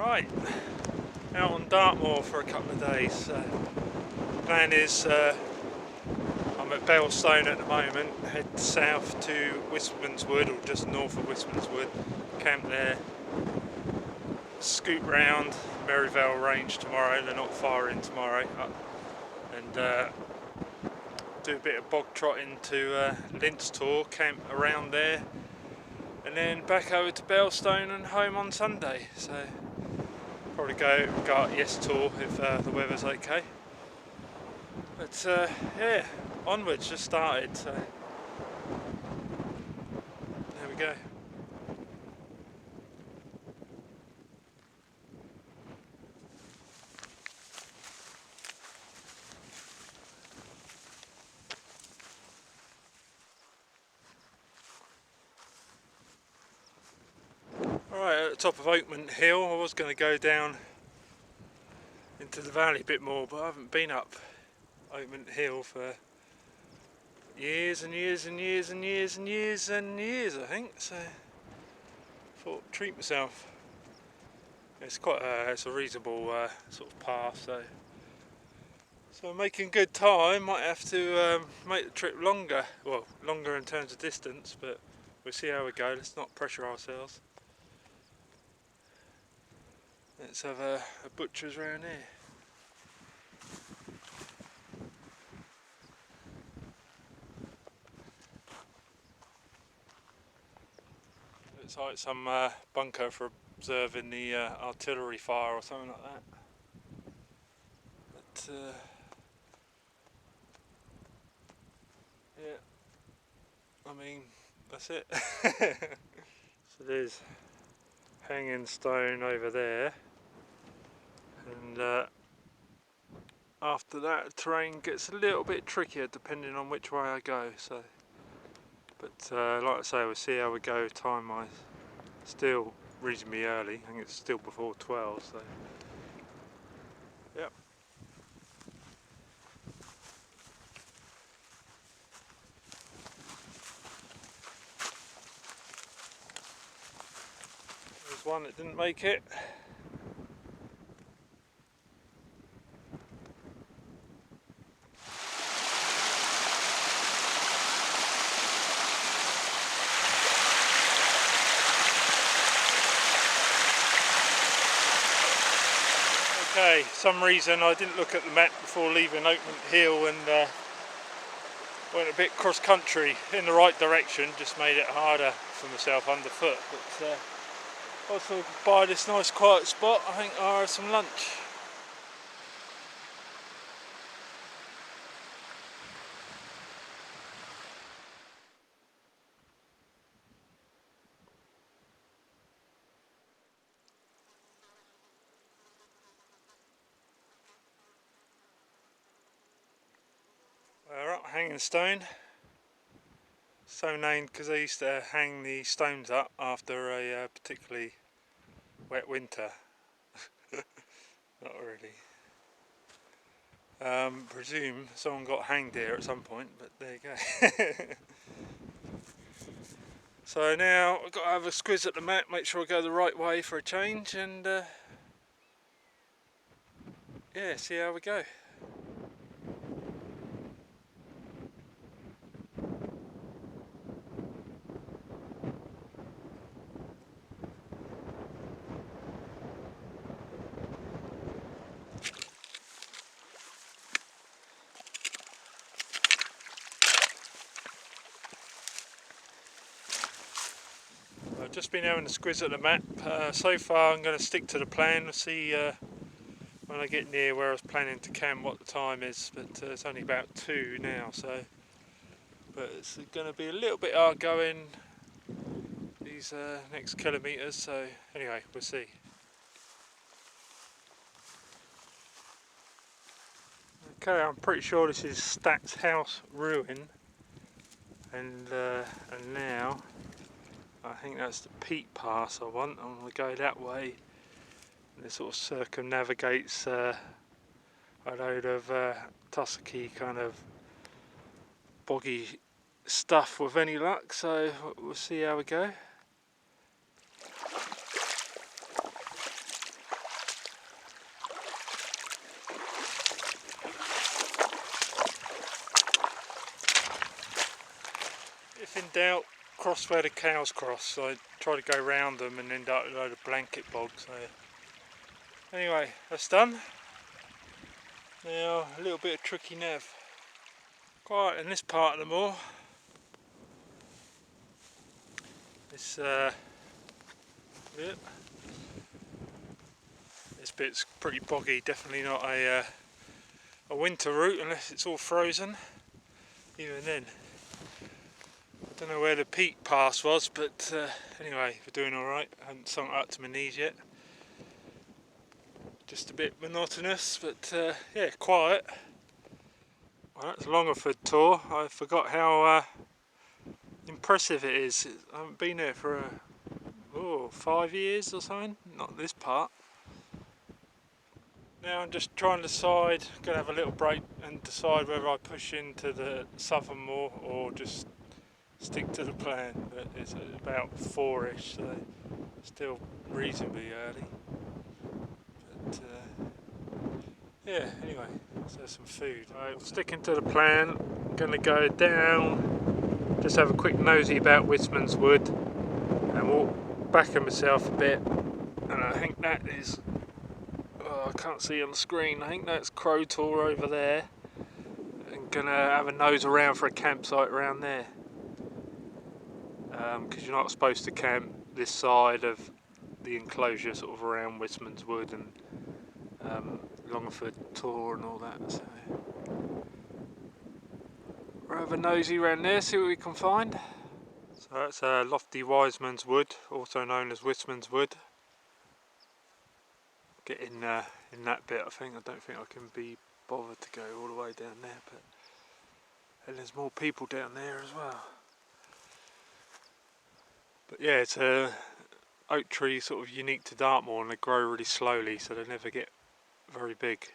Right, out on Dartmoor for a couple of days. Plan is I'm at Belstone at the moment, head south to Wistmans Wood, or just north of Wistmans Wood, camp there, scoot round Merivale Range tomorrow, they're not far in tomorrow, and do a bit of bog trotting to Lints Tor, camp around there, and then back over to Belstone and home on Sunday. So probably go up Oke Tor if the weather's okay. But yeah, onwards, just started, so there we go. Alright, at the top of Oke Hill, I was going to go down into the valley a bit more, but I haven't been up Oke Hill for years and years and years and years and years and years, I think, so I thought treat myself. It's quite it's a reasonable sort of path, so I'm making good time. Might have to make the trip longer, well, longer in terms of distance, but we'll see how we go. Let's not pressure ourselves. Let's have a butcher's round here. Looks like some bunker for observing the artillery fire or something like that. But yeah, I mean, that's it. So there's hanging stone over there, and after that the terrain gets a little bit trickier depending on which way I go. So, but like I say, we'll see how we go time wise. Still reasonably early, I think it's still before 12, so yep. There's one that didn't make it. Okay, some reason I didn't look at the map before leaving Oke Hill and went a bit cross country in the right direction, just made it harder for myself underfoot, but also by this nice quiet spot I think I'll have some lunch. We're up Hanging Stone, so named because they used to hang the stones up after a particularly wet winter. Not really. Presume someone got hanged here at some point, but there you go. So now I've got to have a squiz at the map, make sure I go the right way for a change, and yeah, see how we go. I've just been having a squiz at the map. So far I'm going to stick to the plan. We'll see when I get near where I was planning to camp what the time is, but it's only about 2 now, so but it's going to be a little bit hard going these next kilometres, so anyway, we'll see. Okay, I'm pretty sure this is Stat's House Ruin, and now I think that's the Peat Pass I want. I'm going to go that way, and it sort of circumnavigates a load of tussocky kind of boggy stuff with any luck, so we'll see how we go. out, cross where the cows cross, so I try to go round them and end up with a load of blanket bog. So anyway, that's done. Now a little bit of tricky nav. Quiet in this part of the moor. This this bit's pretty boggy. Definitely not a winter route unless it's all frozen. Even then, I don't know where the peak pass was, but anyway, we're doing all right. I haven't sunk up to my knees yet. Just a bit monotonous, but yeah, quiet. Well, that's Longford Tor. I forgot how impressive it is. I haven't been there for 5 years or something. Not this part. Now I'm just trying to decide. Going to have a little break and decide whether I push into the southern moor or just stick to the plan. But it's about 4ish, so still reasonably early. But yeah, anyway, so some food. Right, sticking to the plan, I'm going to go down, just have a quick nosy about Wistmans Wood and walk back on myself a bit. And I think that is, I can't see on the screen, I think that's Oke Tor over there. I'm going to have a nose around for a campsite around there. Because you're not supposed to camp this side of the enclosure, sort of around Wistmans Wood and Longford Tor and all that. So we'll have a nosy around there, see what we can find. So that's lofty Wistmans Wood, also known as Wistmans Wood. Get in that bit, I think. I don't think I can be bothered to go all the way down there, but and there's more people down there as well. But yeah, it's a oak tree sort of unique to Dartmoor, and they grow really slowly, so they never get very big.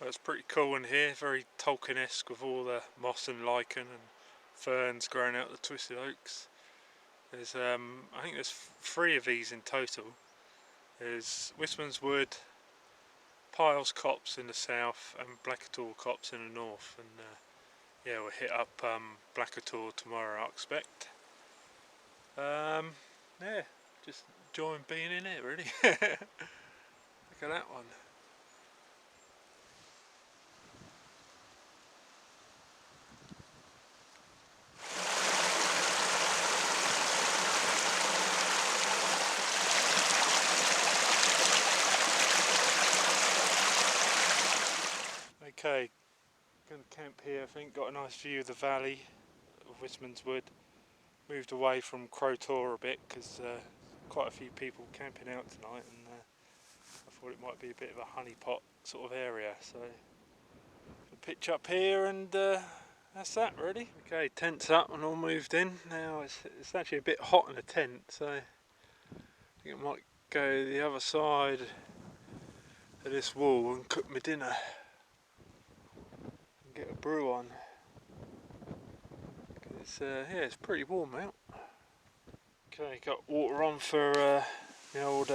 Well, it's pretty cool in here, very Tolkien-esque with all the moss and lichen and ferns growing out the twisted oaks. There's I think there's 3 of these in total. There's Wistmans Wood, Piles Copse in the south and Oke Tor Copse in the north, and yeah, we'll hit up Oke Tor tomorrow, I expect. Yeah, just enjoying being in it really. Look at that one. Okay, going to camp here. I think got a nice view of the valley of Wistmans Wood. Moved away from Oke Tor a bit because quite a few people camping out tonight, and I thought it might be a bit of a honeypot sort of area. So we'll pitch up here, and that's that really. Okay, tent's up and all moved in. Now it's actually a bit hot in the tent, so I think I might go the other side of this wall and cook my dinner. Get a brew on. It's yeah, it's pretty warm out. Okay, got water on for the old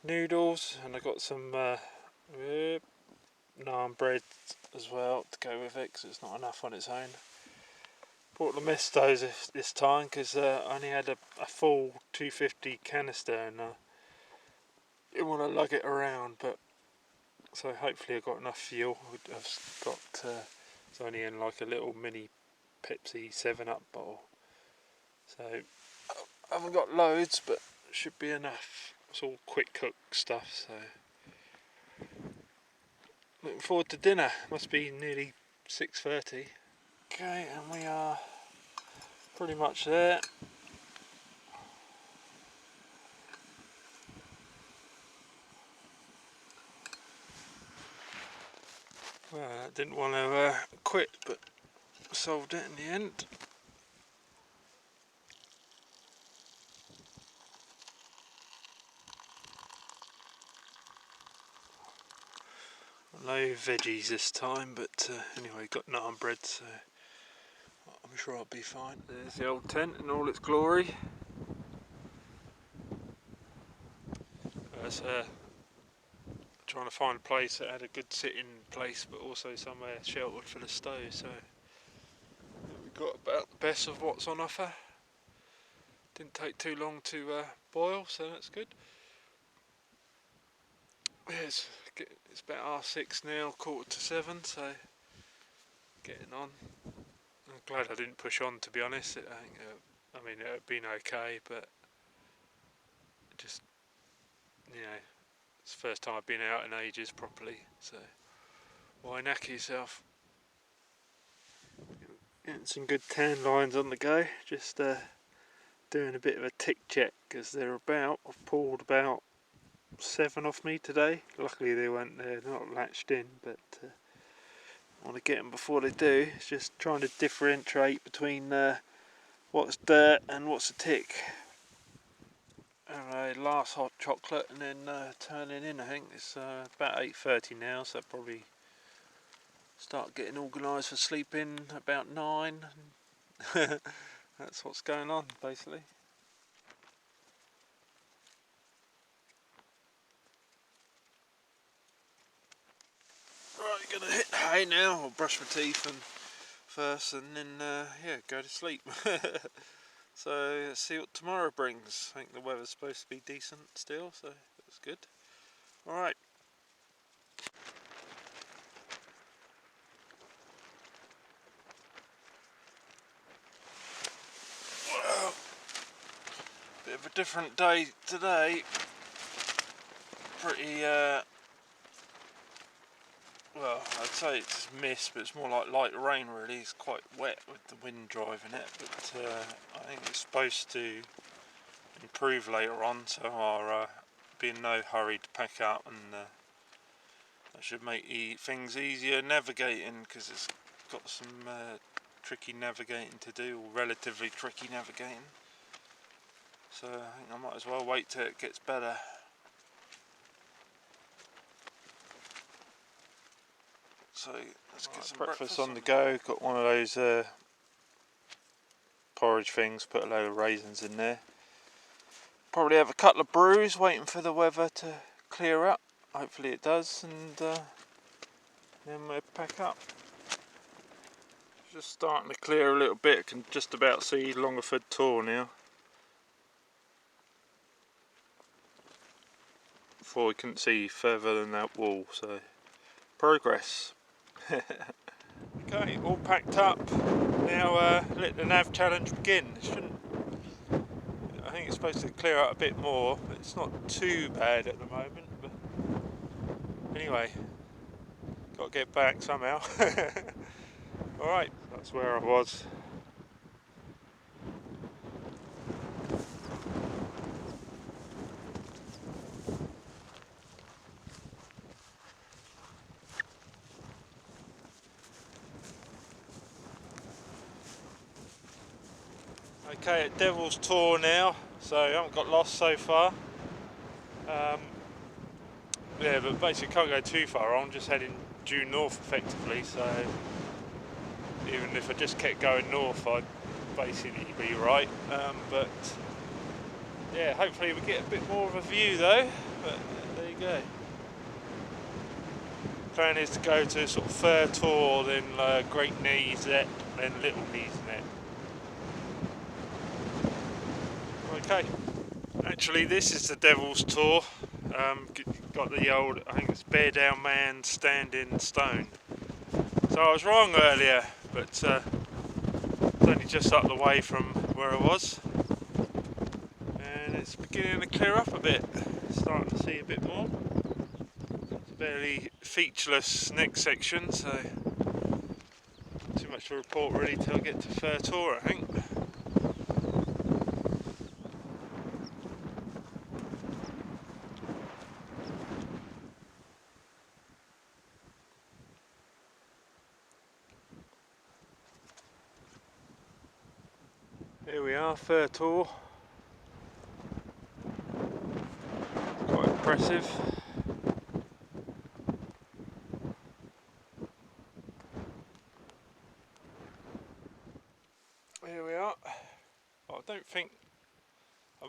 noodles, and I got some naan bread as well to go with it because it's not enough on its own. Bought the mistos this time because I only had a full 250 canister, and I didn't want to lug it around, but so hopefully I've got enough fuel. I've got it's only in like a little mini Pepsi 7-Up bottle, so I haven't got loads, but should be enough. It's all quick cook stuff, so looking forward to dinner. Must be nearly 6:30. Okay, and we are pretty much there. Well, I didn't want to quit, but solved it in the end. no veggies this time, but anyway, got naan bread, so I'm sure I'll be fine. There's the old tent in all its glory. That's trying to find a place that had a good sitting place, but also somewhere sheltered for the stove. So we got about the best of what's on offer. Didn't take too long to boil, so that's good. Yeah, it's about 6:30 now, 6:45, so getting on. I'm glad I didn't push on, to be honest. I mean, it had been okay, but just, you know, it's the first time I've been out in ages properly, so why knack yourself? Getting some good tan lines on the go, just doing a bit of a tick check, because I've pulled about 7 off me today. Luckily they're not latched in, but I want to get them before they do. It's just trying to differentiate between what's dirt and what's a tick. Last hot chocolate and then turning in. I think it's about 8:30 now, so I'll probably start getting organised for sleeping about 9. That's what's going on basically. Right, gonna hit hay now. I'll brush my teeth first, and then yeah, go to sleep. So let's see what tomorrow brings. I think the weather's supposed to be decent still, so that's good. Alright. Well, bit of a different day today. Pretty well, I'd say it's mist, but it's more like light rain really. It's quite wet with the wind driving it, but I think it's supposed to improve later on, so I'll be in no hurry to pack up, and that should make things easier navigating, because it's got some tricky navigating to do, or relatively tricky navigating. So I think I might as well wait till it gets better. So let's get some breakfast on the go. Got one of those porridge things, put a load of raisins in there. Probably have a couple of brews, waiting for the weather to clear up. Hopefully it does, and then we'll pack up. Just starting to clear a little bit. I can just about see Longford Tor now. Before we couldn't see further than that wall, so progress. Okay, all packed up. Now let the nav challenge begin. I think it's supposed to clear out a bit more, but it's not too bad at the moment. But anyway, got to get back somehow. Alright, that's where I was. Okay, at Devils Tor now, so I haven't got lost so far. Yeah, but basically can't go too far on, just heading due north effectively, so even if I just kept going north I'd basically be right. But yeah, hopefully we get a bit more of a view though, but there you go. Plan is to go to sort of Fur Tor, then Great Knees Net, then Little Knees Net. Okay, actually this is the Devils Tor. Got the old, I think it's Bear Down Man Standing Stone. So I was wrong earlier, but it's only just up the way from where I was. And it's beginning to clear up a bit. Starting to see a bit more. It's a fairly featureless next section, so not too much to report really till I get to Fur Tor, I think. Here we are, Fur Tor. Quite impressive.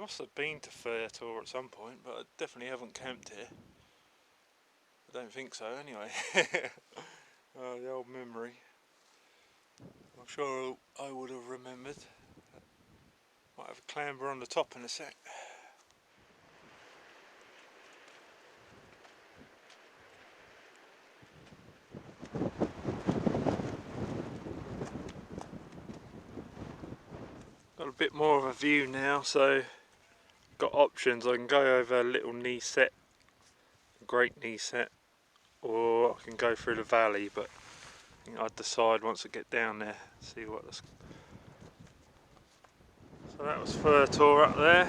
must have been to Oke Tor at some point, but I definitely haven't camped here. I don't think so anyway. Oh, the old memory. I'm sure I would have remembered. Might have a clamber on the top in a sec. Got a bit more of a view now, so got options. I can go over a little knee set, a great knee set, or I can go through the valley, but I think I'd decide once I get down there, see what this. So that was Oke Tor up there.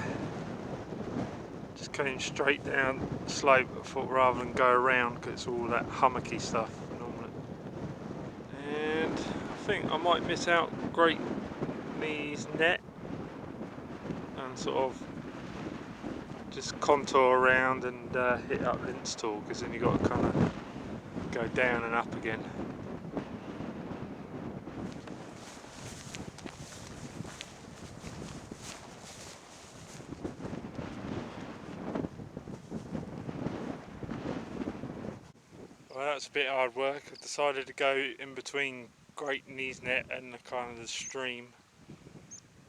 Just came straight down the slope, I thought, rather than go around, because it's all that hummocky stuff normally. And I think I might miss out Great Knees Net and sort of just contour around and hit up Lints Tor, because then you've got to kind of go down and up again. Well, that's a bit hard work. I've decided to go in between Great Knees Net and the kind of the stream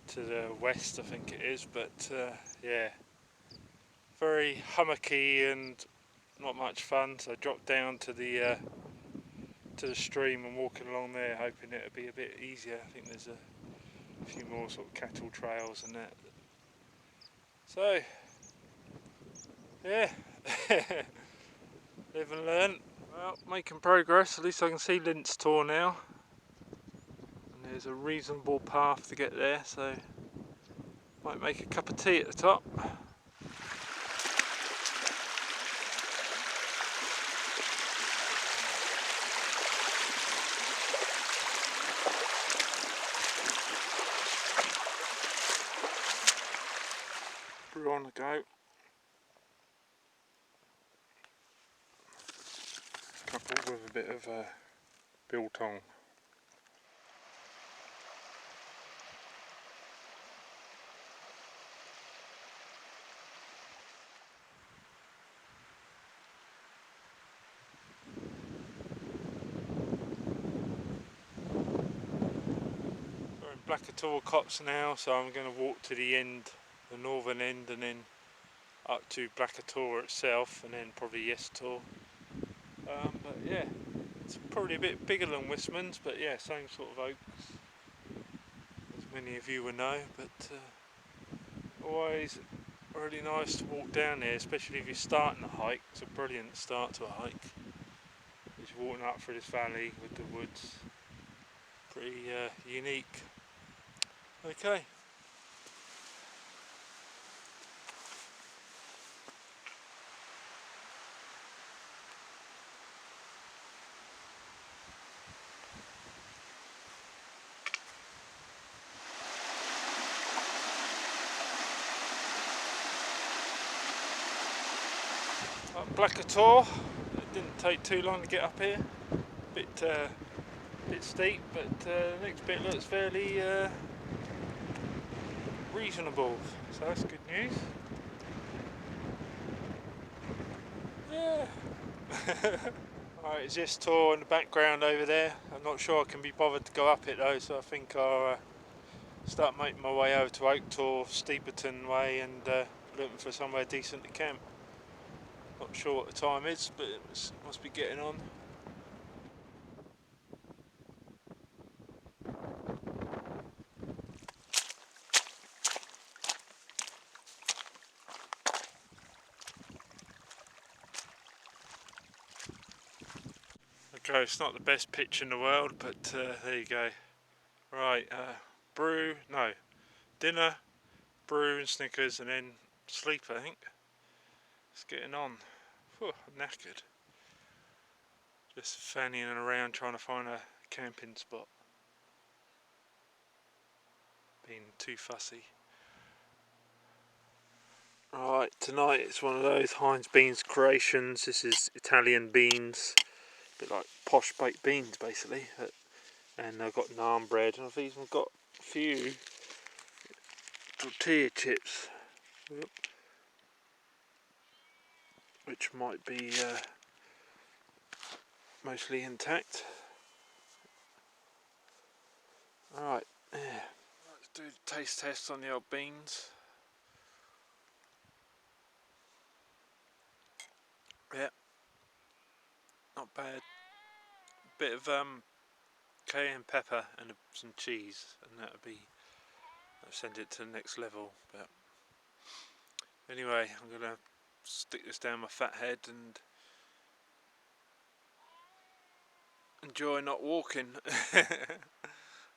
to the west, I think it is, but yeah, very hummocky and not much fun. So I dropped down to the stream and walking along there, hoping it'd be a bit easier. I think there's a few more sort of cattle trails and that. So yeah, live and learn. Well, making progress. At least I can see Lints Tor now, and there's a reasonable path to get there. So might make a cup of tea at the top. Brew on the go. Coupled with a bit of biltong. We're in Oke Tor Copse now, so I'm going to walk to the end, the northern end, and then up to Oke Tor itself, and then probably Wistmans Tor. But yeah, it's probably a bit bigger than Wistmans, but yeah, same sort of oaks, as many of you will know. But always really nice to walk down there, especially if you're starting a hike. It's a brilliant start to a hike. Just walking up through this valley with the woods, pretty unique. Okay. Oke Tor. It didn't take too long to get up here. Bit steep, but the next bit looks fairly reasonable. So that's good news. Yeah. Alright, it's Wistmans Tor in the background over there. I'm not sure I can be bothered to go up it though, so I think I'll start making my way over to Oke Tor, Steeperton way, and looking for somewhere decent to camp. Not sure what the time is, but it must be getting on. Okay, it's not the best pitch in the world, but there you go. Right, dinner, brew and Snickers, and then sleep, I think. It's getting on. Whew, I'm knackered. Just fanning around trying to find a camping spot. Being too fussy. Right, tonight it's one of those Heinz Beans creations. This is Italian beans, a bit like posh baked beans basically. And I've got naan bread, and I've even got a few tortilla chips. Yep. Which might be mostly intact. Alright, yeah. Let's do the taste test on the old beans. Yeah, not bad. Bit of cayenne pepper and some cheese, and that'll send it to the next level. But anyway, I'm gonna stick this down my fat head and enjoy not walking.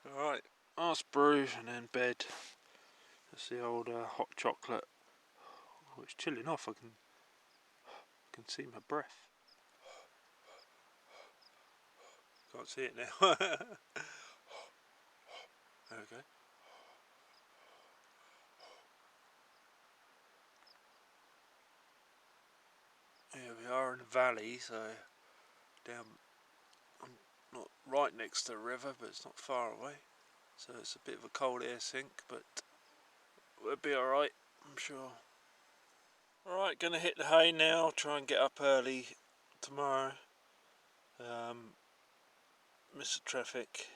Alright, last brew and then bed. That's the old hot chocolate. Oh, it's chilling off. I can see my breath. Can't see it now. There we go. Here we are in the valley, so down. I'm not right next to the river, but it's not far away. So it's a bit of a cold air sink, but we'll be alright, I'm sure. Alright, gonna hit the hay now, try and get up early tomorrow. Miss the traffic.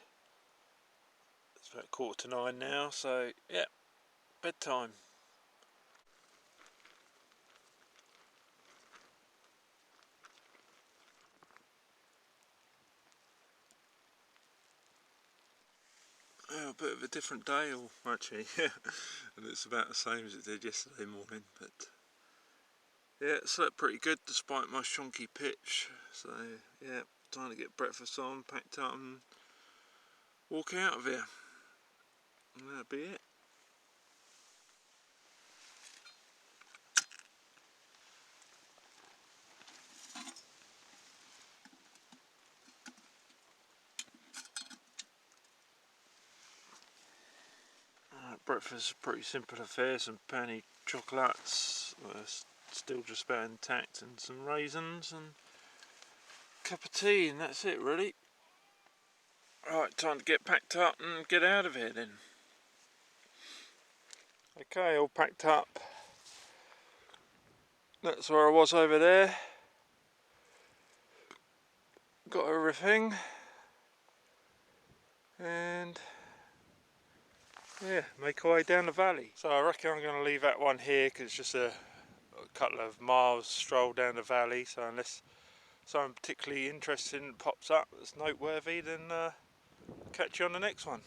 It's about 8:45 now, so yeah, bedtime. Yeah, a bit of a different day, actually, and it's about the same as it did yesterday morning, but yeah, it slept pretty good despite my shonky pitch. So yeah, time to get breakfast on, packed up and walk out of here, and that'll be it. Breakfast is a pretty simple affair, some penny chocolates, still just about intact, and some raisins and a cup of tea, and that's it really. Right, time to get packed up and get out of here then. Okay, all packed up. That's where I was over there. Got everything. And yeah, make our way down the valley. So I reckon I'm going to leave that one here because it's just a couple of miles stroll down the valley. So unless something particularly interesting pops up that's noteworthy, then catch you on the next one.